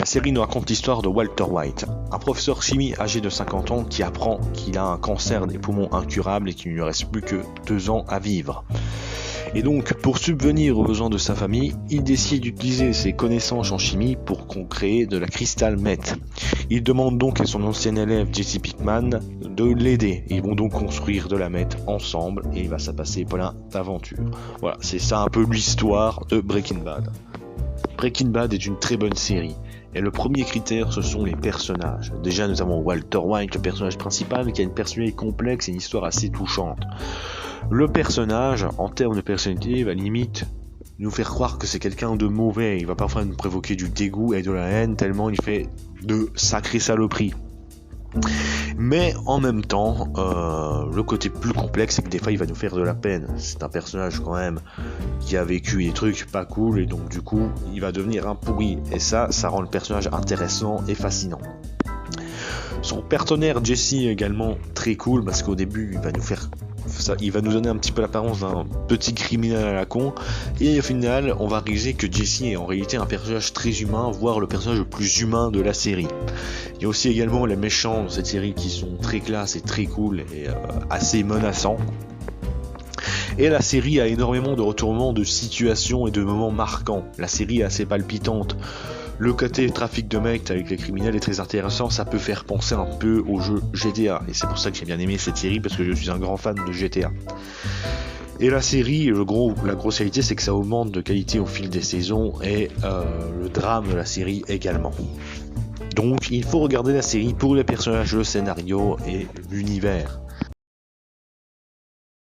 série nous raconte l'histoire de Walter White, un professeur chimie âgé de 50 ans qui apprend qu'il a un cancer des poumons incurable et qu'il ne lui reste plus que 2 ans à vivre. Et donc, pour subvenir aux besoins de sa famille, il décide d'utiliser ses connaissances en chimie pour créer de la crystal meth. Il demande donc à son ancien élève Jesse Pinkman de l'aider. Ils vont donc construire de la meth ensemble et il va se passer plein d'aventures. Voilà, c'est ça un peu l'histoire de Breaking Bad. Breaking Bad est une très bonne série. Et le premier critère, ce sont les personnages. Déjà, nous avons Walter White, le personnage principal, qui a une personnalité complexe et une histoire assez touchante. Le personnage, en termes de personnalité, va limite nous faire croire que c'est quelqu'un de mauvais. Il va parfois nous provoquer du dégoût et de la haine, tellement il fait de sacrées saloperies. Mais en même temps, le côté plus complexe, c'est que des fois il va nous faire de la peine. C'est un personnage quand même qui a vécu des trucs pas cool et donc du coup il va devenir un pourri. Et ça rend le personnage intéressant et fascinant. Son partenaire Jesse est également très cool parce qu'au début il va nous donner un petit peu l'apparence d'un petit criminel à la con et au final on va réaliser que Jesse est en réalité un personnage très humain, voire le personnage le plus humain de la série. Il y a aussi également les méchants de cette série qui sont très classe et très cool et assez menaçants. Et la série a énormément de retournements de situations et de moments marquants. La série est assez palpitante. Le côté trafic de mecs avec les criminels est très intéressant, ça peut faire penser un peu au jeu GTA. Et c'est pour ça que j'ai bien aimé cette série, parce que je suis un grand fan de GTA. Et la série, la grosse réalité, c'est que ça augmente de qualité au fil des saisons, et le drame de la série également. Donc il faut regarder la série pour les personnages, le scénario et l'univers.